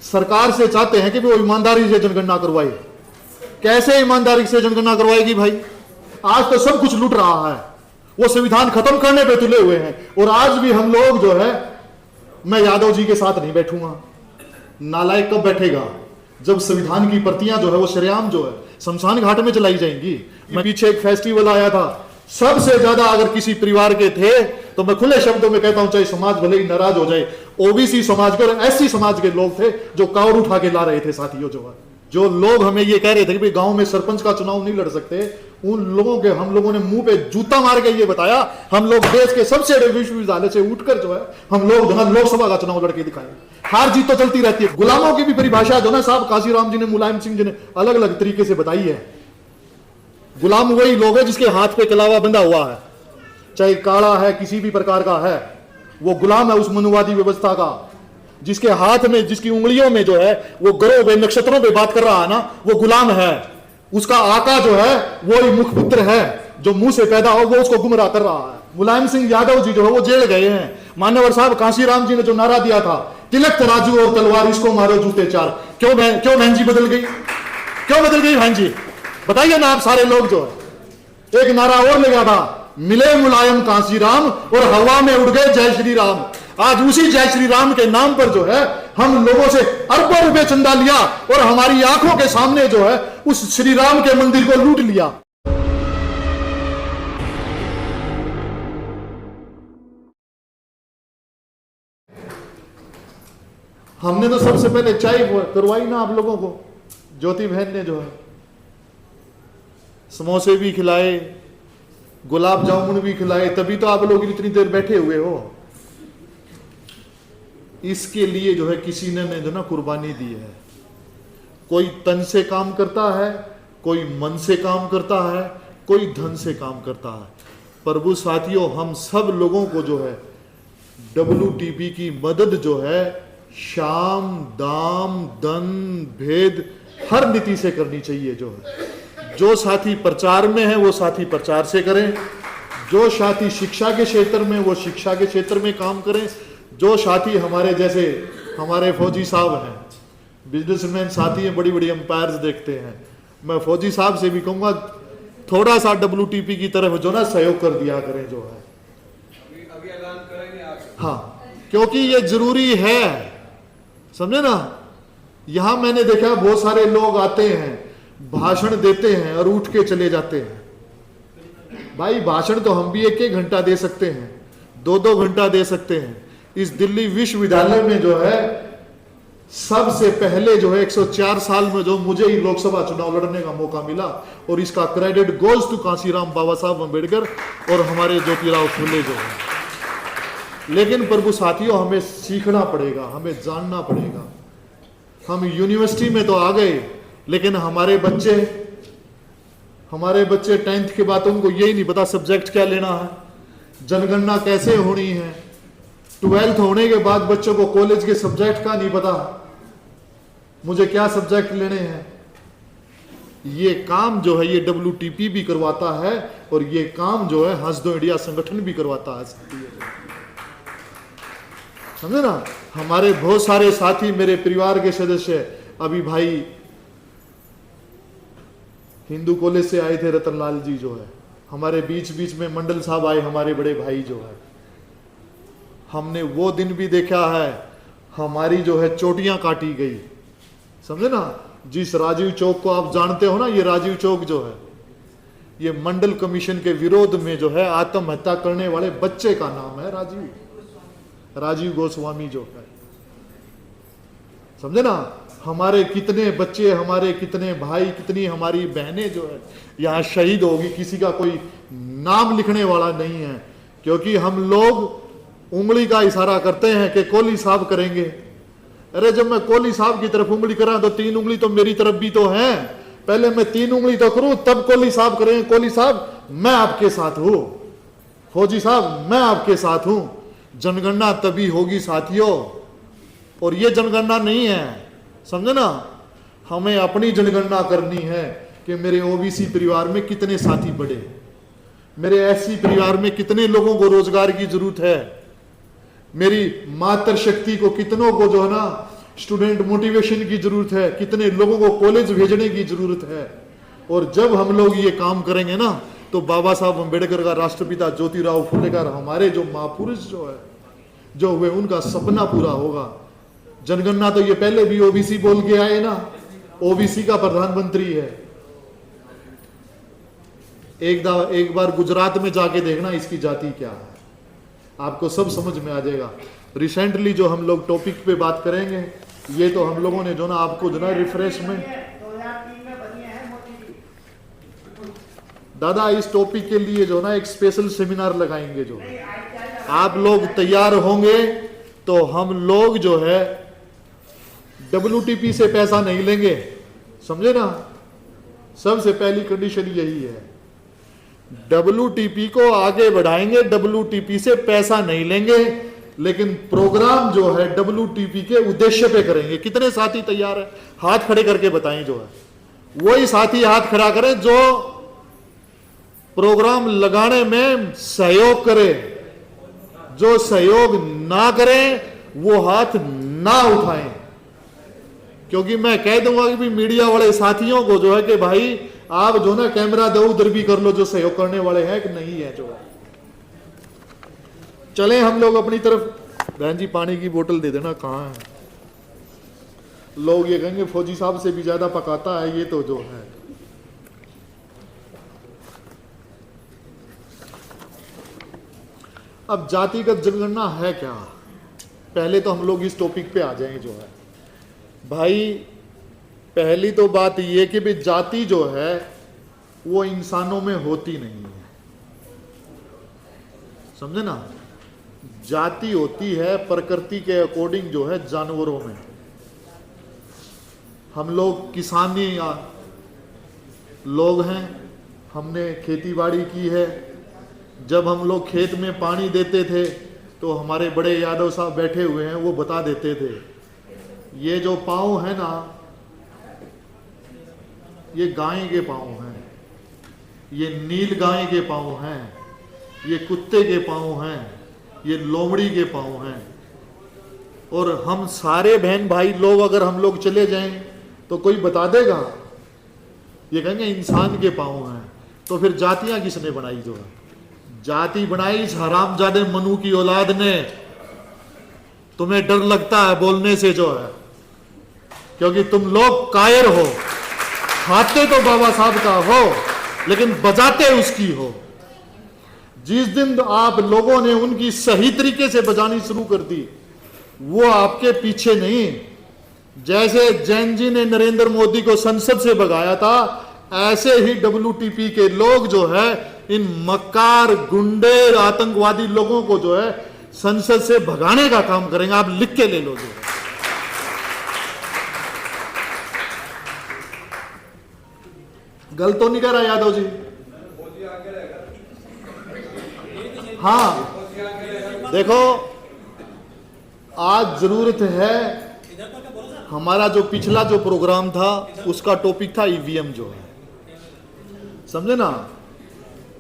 सरकार से चाहते हैं कि वो ईमानदारी से जनगणना करवाए। कैसे ईमानदारी से जनगणना करवाएगी भाई? आज तो सब कुछ लूट रहा है, वो संविधान खत्म करने पे तुले हुए हैं। और आज भी हम लोग जो है, मैं यादव जी के साथ नहीं बैठूंगा। नालायक कब बैठेगा? जब संविधान की प्रतियां जो है वो शरेआम जो है शमशान घाट में चलाई जाएंगी। मैं पीछे एक फेस्टिवल आया था, सबसे ज्यादा अगर किसी परिवार के थे तो मैं खुले शब्दों में कहता हूं, चाहे समाज भले ही नाराज हो जाए, ओबीसी समाज के और एससी समाज के लोग थे जो कावड़ उठा के ला रहे थे साथियों। जो लोग हमें ये कह रहे थे कि भाई गांव में सरपंच का चुनाव नहीं लड़ सकते, उन लोगों के हम लोगों ने मुंह पे जूता मार के ये बताया, हम लोग देश के सबसे बड़े विश्वविद्यालय से उठकर जो है हम लोग लोकसभा का चुनाव लड़के दिखाए। हार जीत तो चलती रहती है। गुलामों की भी परिभाषा जो ना साहब काशीराम जी ने, मुलायम सिंह जी ने अलग अलग तरीके से बताई है। गुलाम वही लोग है जिसके हाथ पे कलावा बंधा हुआ है, चाहे काला है किसी भी प्रकार का है, वो गुलाम है उस मनुवादी व्यवस्था का। जिसके हाथ में, जिसकी उंगलियों में जो है वो ग्रहों पे नक्षत्रों पे बात कर रहा है ना, वो गुलाम है। उसका आका जो है वो ही मुखपुत्र है, जो मुंह से पैदा हो वो उसको गुमराह कर रहा है। मुलायम सिंह यादव जी जो है वो जेल गए हैं। मान्यवर साहब काशीराम जी ने जो नारा दिया था, तिलक तराजू और तलवार इसको मारो जूते चार, क्यों बहन जी बदल गई? क्यों बदल गई बहन जी? बताइए ना आप सारे लोग जो है। एक नारा और लगा था, मिले मुलायम कांसीराम और हवा में उड़ गए जय श्री राम। आज उसी जय श्री राम के नाम पर जो है हम लोगों से अरबों रुपए चंदा लिया और हमारी आंखों के सामने जो है उस श्री राम के मंदिर को लूट लिया। हमने तो सबसे पहले चाय करवाई ना आप लोगों को। ज्योति बहन ने जो है समोसे भी खिलाए, गुलाब जामुन भी खिलाए, तभी तो आप लोग इतनी देर बैठे हुए हो। इसके लिए जो है किसी ने जो ना कुर्बानी दी है। कोई तन से काम करता है, कोई मन से काम करता है, कोई धन से काम करता है। प्रभु साथियों, हम सब लोगों को जो है WTP की मदद जो है शाम दाम दन भेद हर नीति से करनी चाहिए। जो साथी प्रचार में है वो साथी प्रचार से करें, जो साथी शिक्षा के क्षेत्र में वो शिक्षा के क्षेत्र में काम करें, जो साथी हमारे जैसे हमारे फौजी साहब हैं, बिजनेसमैन साथी हैं, बड़ी बड़ी अंपायर्स देखते हैं, मैं फौजी साहब से भी कहूंगा थोड़ा सा WTP की तरफ जो ना सहयोग कर दिया करें जो है। अभी ऐलान करेंगे आज। हाँ, क्योंकि ये जरूरी है, समझे ना। यहां मैंने देखा बहुत सारे लोग आते हैं, भाषण देते हैं और उठ के चले जाते हैं। भाई भाषण तो हम भी 1-1 घंटा दे सकते हैं, 2-2 घंटा दे सकते हैं। इस दिल्ली विश्वविद्यालय में जो है सबसे पहले जो है 104 साल में जो मुझे ही लोकसभा चुनाव लड़ने का मौका मिला, और इसका क्रेडिट गोज टू कांसीराम बाबा साहब अम्बेडकर और हमारे ज्योतिराव फुले जो है। लेकिन प्रभु साथियों, हमें सीखना पड़ेगा, हमें जानना पड़ेगा। हम यूनिवर्सिटी में तो आ गए, लेकिन हमारे बच्चे 10th के बाद उनको यही नहीं पता सब्जेक्ट क्या लेना है, जनगणना कैसे होनी है। 12th होने के बाद बच्चों को कॉलेज के सब्जेक्ट का नहीं पता, मुझे क्या सब्जेक्ट लेने हैं। ये काम जो है ये WTP भी करवाता है, और ये काम जो है हंस दो इंडिया संगठन भी करवाता है। समझे ना। हमारे बहुत सारे साथी, मेरे परिवार के सदस्य, अभी भाई हिंदू कॉलेज से आए थे, रतनलाल जी जो है, हमारे बीच बीच में मंडल साहब आए, हमारे बड़े भाई जो है। हमने वो दिन भी देखा है, हमारी जो है चोटियां काटी गई, समझे ना। जिस राजीव चौक को आप जानते हो ना, ये राजीव चौक जो है ये मंडल कमीशन के विरोध में जो है आत्महत्या करने वाले बच्चे का नाम है राजीव गोस्वामी जो है, समझे ना। हमारे कितने बच्चे, हमारे कितने भाई, कितनी हमारी बहनें जो है यहाँ शहीद होगी, किसी का कोई नाम लिखने वाला नहीं है, क्योंकि हम लोग उंगली का इशारा करते हैं कि कोहली साहब करेंगे। अरे जब मैं कोहली साहब की तरफ उंगली कर रहा तो 3 उंगली तो मेरी तरफ भी तो है, पहले मैं 3 उंगली तो करूं तब कोहली साहब करेंगे। कोहली साहब मैं आपके साथ हूं, फौजी साहब मैं आपके साथ हूं। जनगणना तभी होगी साथियों, और ये जनगणना नहीं है, समझे ना। हमें अपनी जनगणना करनी है कि मेरे ओबीसी परिवार में कितने साथी बढ़े, मेरे एससी परिवार में कितने लोगों को रोजगार की जरूरत है, मेरी मातृ शक्ति को कितनों को जो है ना स्टूडेंट मोटिवेशन की जरूरत है, कितने लोगों को कॉलेज भेजने की जरूरत है। और जब हम लोग ये काम करेंगे ना, तो बाबा साहब अम्बेडकर का, राष्ट्रपिता ज्योतिराव फुले का, हमारे जो महापुरुष जो है जो हुए, उनका सपना पूरा होगा। जनगणना तो ये पहले भी ओबीसी बोल के आए ना, ओबीसी का प्रधानमंत्री है। एक बार गुजरात में जाके देखना इसकी जाति क्या है, आपको सब समझ में आ जाएगा। रिसेंटली जो हम लोग टॉपिक पे बात करेंगे, ये तो हम लोगों ने जो ना आपको जो ना रिफ्रेशमेंट, दादा इस टॉपिक के लिए जो ना एक स्पेशल सेमिनार लगाएंगे। जो आप लोग तैयार होंगे तो हम लोग जो है WTP से पैसा नहीं लेंगे, समझे ना। सबसे पहली कंडीशन यही है, WTP को आगे बढ़ाएंगे, WTP से पैसा नहीं लेंगे, लेकिन प्रोग्राम जो है WTP के उद्देश्य पे करेंगे। कितने साथी तैयार है? हाथ खड़े करके बताएं। जो है वही साथी हाथ खड़ा करें जो प्रोग्राम लगाने में सहयोग करे। जो सहयोग ना करें वो हाथ ना उठाएं, क्योंकि मैं कह दूंगा कि भी मीडिया वाले साथियों को जो है कि भाई आप जो ना कैमरा दो उधर भी कर लो, जो सहयोग करने वाले हैं कि नहीं है। जो है चले हम लोग अपनी तरफ। बहन जी पानी की बोतल दे देना, कहाँ है? लोग ये कहेंगे फौजी साहब से भी ज्यादा पकाता है ये तो जो है। अब जातिगत जनगणना है क्या? पहले तो हम लोग इस टॉपिक पे आ जाएंगे। जो है भाई, पहली तो बात ये कि भी जाति जो है वो इंसानों में होती नहीं है, समझे ना। जाति होती है प्रकृति के अकॉर्डिंग जो है जानवरों में। हम लोग किसानी लोग हैं, हमने खेती बाड़ी की है। जब हम लोग खेत में पानी देते थे तो हमारे बड़े यादव साहब बैठे हुए हैं, वो बता देते थे ये जो पाँव है ना, ये गाय के पाँव हैं, ये नील गाय के पाँव हैं, ये कुत्ते के पाँव हैं, ये लोमड़ी के पाँव हैं। और हम सारे बहन भाई लोग अगर हम लोग चले जाएं तो कोई बता देगा? ये कहेंगे इंसान के पाँव हैं। तो फिर जातियां किसने बनाई? जो है जाति बनाई इस हरामजादे मनु की औलाद ने। तुम्हें डर लगता है बोलने से जो है, क्योंकि तुम लोग कायर हो। खाते तो बाबा साहब का हो लेकिन बजाते उसकी हो। जिस दिन आप लोगों ने उनकी सही तरीके से बजानी शुरू कर दी, वो आपके पीछे नहीं। जैसे जैन जी ने नरेंद्र मोदी को संसद से भगाया था, ऐसे ही WTP के लोग जो है इन मक्कार गुंडे आतंकवादी लोगों को जो है संसद से भगाने का काम करेंगे। आप लिख के ले लो। जो गलत तो नहीं कह रहा यादव जी? हाँ देखो, आज जरूरत है। हमारा जो पिछला जो प्रोग्राम था उसका टॉपिक था EVM जो है, समझे ना।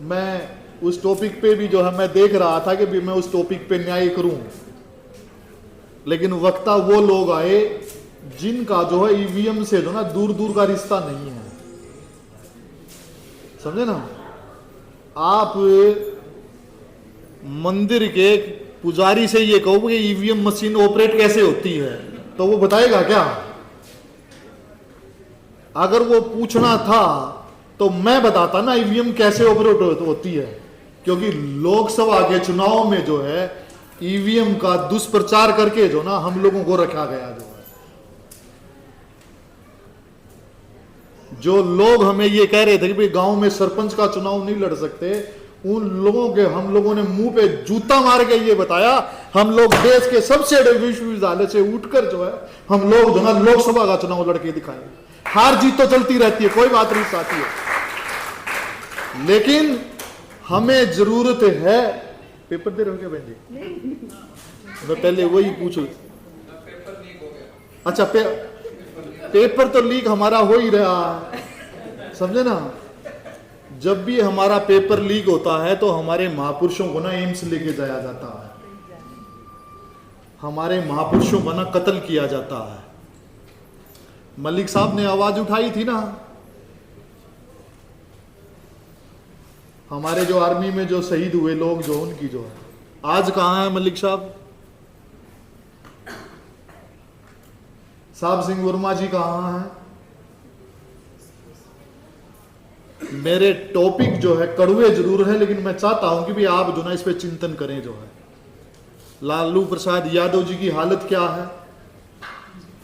मैं उस टॉपिक पे भी जो है मैं देख रहा था कि भी मैं उस टॉपिक पे न्याय करूं, लेकिन वक्ता वो लोग आए जिनका जो है EVM से जो ना दूर दूर का रिश्ता नहीं है, समझे ना। आप मंदिर के पुजारी से ये कहो कि EVM मशीन ऑपरेट कैसे होती है, तो वो बताएगा क्या? अगर वो पूछना था तो मैं बताता ना EVM कैसे ऑपरेट होती है, क्योंकि लोकसभा के चुनाव में जो है EVM का दुष्प्रचार करके जो ना हम लोगों को रखा गया। जो है जो लोग हमें ये कह रहे थे कि भाई गांव में सरपंच का चुनाव नहीं लड़ सकते, उन लोगों के हम लोगों ने मुंह पे जूता मार के ये बताया। हम लोग देश के सबसे बड़े विश्वविद्यालय से उठकर जो है हम लोग जो ना लोकसभा का चुनाव लड़के दिखाएंगे। हार जीत तो चलती रहती है, कोई बात नहीं साथी है, लेकिन हमें जरूरत है। पेपर दे रहे हो क्या बहन जी? मैं पहले वही पूछू। अच्छा पेपर तो लीक हमारा हो ही रहा है, समझे ना। जब भी हमारा पेपर लीक होता है तो हमारे महापुरुषों को ना एम्स लेके जाया जाता है, हमारे महापुरुषों को ना कत्ल किया जाता है। मलिक साहब ने आवाज उठाई थी ना, हमारे जो आर्मी में जो शहीद हुए लोग जो उनकी जो है, आज कहां है मलिक साहब? साहब सिंह वर्मा जी कहां हैं? मेरे टॉपिक जो है कड़वे जरूर है, लेकिन मैं चाहता हूं कि भी आप जो ना इस पे चिंतन करें। जो है लालू प्रसाद यादव जी की हालत क्या है,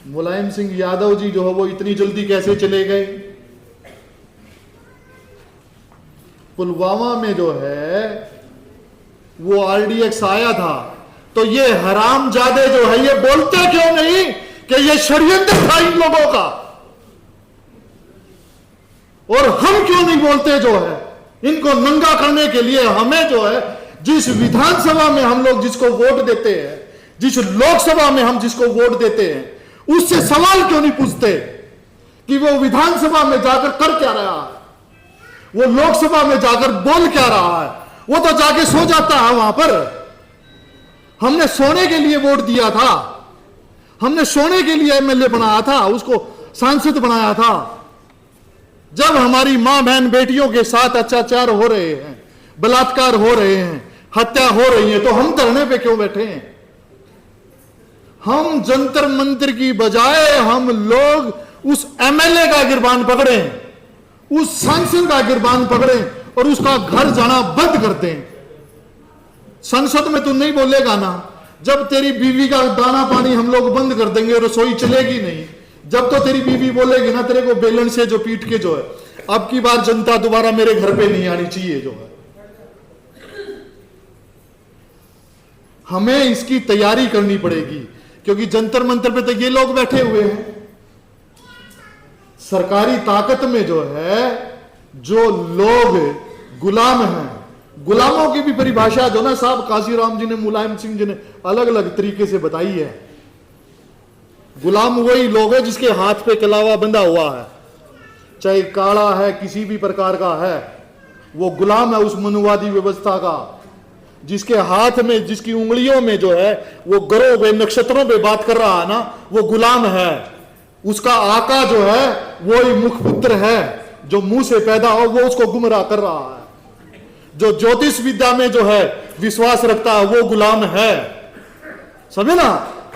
मुलायम सिंह यादव जी जो है वो इतनी जल्दी कैसे चले गए, पुलवामा में जो है वो आरडीएक्स आया था, तो ये हरामजादे जो है ये बोलते क्यों नहीं कि ये षड्यंत्र था इन लोगों का? और हम क्यों नहीं बोलते जो है इनको नंगा करने के लिए? हमें जो है जिस विधानसभा में हम लोग जिसको वोट देते हैं, जिस लोकसभा में हम जिसको वोट देते हैं, उससे सवाल क्यों नहीं पूछते कि वो विधानसभा में जाकर कर क्या रहा है, वो लोकसभा में जाकर बोल क्या रहा है? वो तो जाके सो जाता है वहां पर। हमने सोने के लिए वोट दिया था, हमने सोने के लिए एमएलए बनाया था, उसको सांसद बनाया था। जब हमारी मां बहन बेटियों के साथ अत्याचार हो रहे हैं, बलात्कार हो रहे हैं, हत्या हो रही है, तो हम धरने पे क्यों बैठे हैं? हम जंतर मंतर की बजाय हम लोग उस एमएलए का गिरबान पकड़े, उस सांसद का गिरबान पकड़े और उसका घर जाना बंद कर दें। संसद में तू नहीं बोलेगा ना, जब तेरी बीवी का दाना पानी हम लोग बंद कर देंगे, रसोई चलेगी नहीं। जब तो तेरी बीवी बोलेगी ना, तेरे को बेलन से जो पीट के जो है अब की बार जनता दोबारा मेरे घर पे नहीं आनी चाहिए। जो है हमें इसकी तैयारी करनी पड़ेगी, क्योंकि जंतर मंतर पे तो ये लोग बैठे हुए हैं। सरकारी ताकत में जो है जो लोग गुलाम हैं, गुलामों की भी परिभाषा जो ना साहब काशीराम जी ने, मुलायम सिंह जी ने अलग अलग तरीके से बताई है। गुलाम वही लोग हैं जिसके हाथ पे कलावा बंधा हुआ है, चाहे काला है किसी भी प्रकार का है, वो गुलाम है उस मनुवादी व्यवस्था का। जिसके हाथ में, जिसकी उंगलियों में जो है वो ग्रहों पे नक्षत्रों पे बात कर रहा है ना, वो गुलाम है। उसका आका जो है वो ही मुखपुत्र है, जो मुंह से पैदा हो वो उसको गुमराह कर रहा है। जो ज्योतिष विद्या में जो है विश्वास रखता है वो गुलाम है। समझे ना?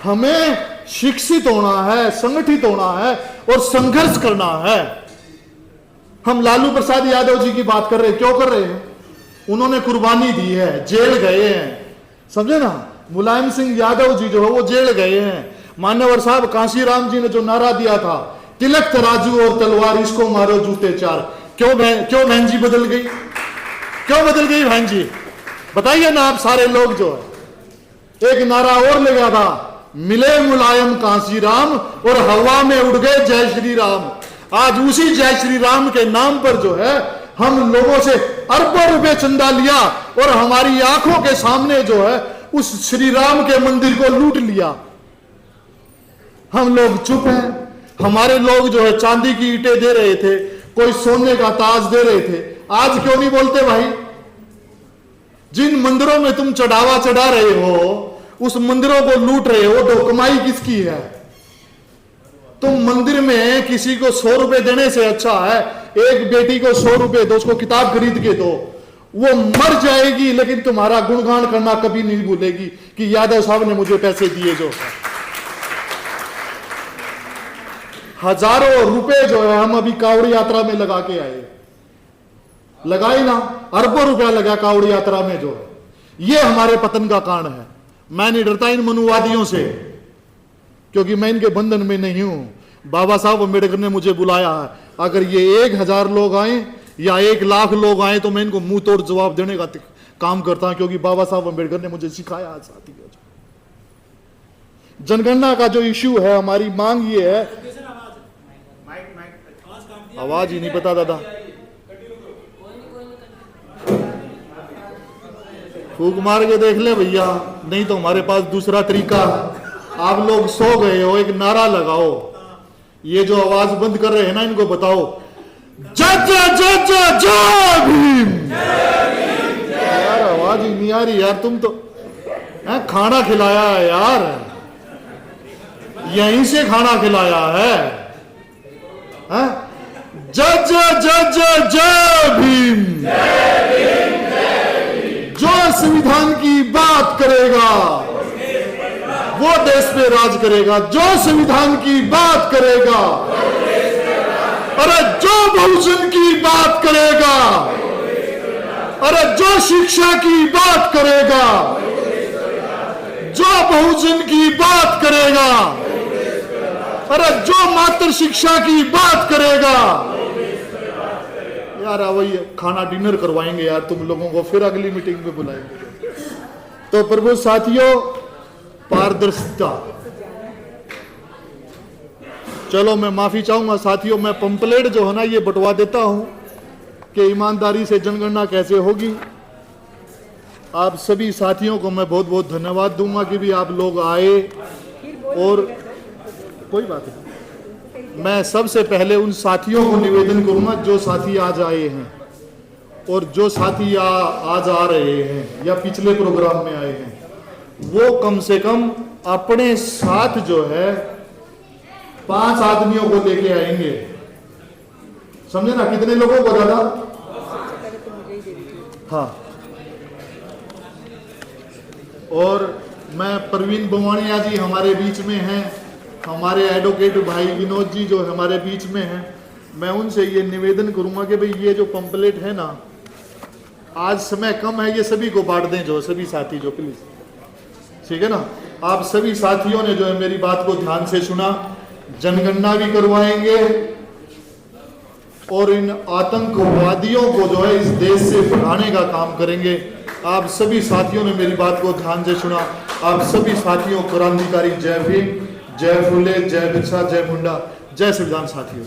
हमें शिक्षित होना है, संगठित होना है और संघर्ष करना है। हम लालू प्रसाद यादव जी की बात कर रहे हैं, क्यों कर रहे हैं? उन्होंने कुर्बानी दी है, जेल गए हैं। समझे ना? मुलायम सिंह यादव जी जो है वो जेल गए हैं। मान्यवर साहब काशीराम जी ने जो नारा दिया था, तिलक तराजू और तलवार इसको मारो जूते चार, क्यों बहन जी बदल गई? क्यों बदल गई बहन जी? बताइए ना आप सारे लोग। जो है एक नारा और लगा था, मिले मुलायम काशीराम और हवा में उड़ गए जय श्री राम। आज उसी जय श्री राम के नाम पर जो है हम लोगों से अरबों रुपए चंदा लिया और हमारी आंखों के सामने जो है उस श्री राम के मंदिर को लूट लिया। हम लोग चुप हैं। हमारे लोग जो है चांदी की ईंटें दे रहे थे, कोई सोने का ताज दे रहे थे। आज क्यों नहीं बोलते भाई? जिन मंदिरों में तुम चढ़ावा चढ़ा रहे हो, उस मंदिरों को लूट रहे हो, तो कमाई किसकी है? तुम मंदिर में किसी को 100 रुपए देने से अच्छा है एक बेटी को 100 रुपए दो, उसको किताब खरीद के दो। वो मर जाएगी लेकिन तुम्हारा गुणगान करना कभी नहीं भूलेगी कि यादव साहब ने मुझे पैसे दिए। जो हजारों रुपए जो है हम अभी कावड़ी यात्रा में लगा के आए, लगाई ना, अरबों रुपया लगा कावड़ी यात्रा में। जो है ये हमारे पतन का कारण है। मैं नहीं डरता इन मनुवादियों से, क्योंकि मैं इनके बंधन में नहीं हूं। बाबा साहब अम्बेडकर ने मुझे बुलाया है, अगर ये 1000 लोग आए या 1 लाख लोग आए तो मैं इनको मुंह तोड़ जवाब देने का काम करता हूं, क्योंकि बाबा साहब अम्बेडकर ने मुझे सिखाया है। साथी जनगणना का जो इश्यू है, हमारी मांग ये है। आवाज ही नहीं पता दादा, फूक मार के देख ले भैया, नहीं तो हमारे पास दूसरा तरीका है। आप लोग सो गए हो, एक नारा लगाओ। ये जो आवाज बंद कर रहे हैं ना, इनको बताओ जय जय जय जय जय भीम। यार आवाज ही नहीं आ रही यार। तुम तो खाना खिलाया है यार, यहीं से खाना खिलाया है। हाँ? जय जय जय जय जय भीम। जो संविधान की बात करेगा वो देश पे राज करेगा। जो संविधान की बात करेगा, अरे जो बहुजन की बात करेगा, अरे जो शिक्षा की बात करेगा, जो बहुजन की बात करेगा, अरे जो मातृ शिक्षा की बात करेगा। यार वही खाना डिनर करवाएंगे यार तुम लोगों को, फिर अगली मीटिंग में बुलाएंगे। तो प्रभु साथियों, पारदर्शिता। चलो मैं माफी चाहूंगा साथियों, मैं पंपलेट जो है ना ये बंटवा देता हूं कि ईमानदारी से जनगणना कैसे होगी। आप सभी साथियों को मैं बहुत बहुत धन्यवाद दूंगा कि भी आप लोग आए। और कोई बात नहीं, मैं सबसे पहले उन साथियों को निवेदन करूंगा जो साथी आज आए हैं और जो साथी आज आ रहे हैं या पिछले प्रोग्राम में आए हैं, वो कम से कम अपने साथ जो है 5 आदमियों को लेके आएंगे। समझे ना? कितने लोगों को दादा? हाँ। और मैं प्रवीण बवानिया जी हमारे बीच में हैं, हमारे एडवोकेट भाई विनोद जी जो हमारे बीच में हैं, मैं उनसे ये निवेदन करूंगा कि भाई ये जो पंपलेट है ना, आज समय कम है, ये सभी को बांट दें, जो सभी साथी जो प्लीज, ठीक है ना? आप सभी साथियों ने जो है मेरी बात को ध्यान से सुना। जनगणना भी करवाएंगे और इन आतंकवादियों को जो है इस देश से भगाने का काम करेंगे। आप सभी साथियों ने मेरी बात को ध्यान से सुना। आप सभी साथियों को क्रांतिकारी जय भीम, जय फुले, जय बिरसा, जय मुंडा, जय संविधान साथियों।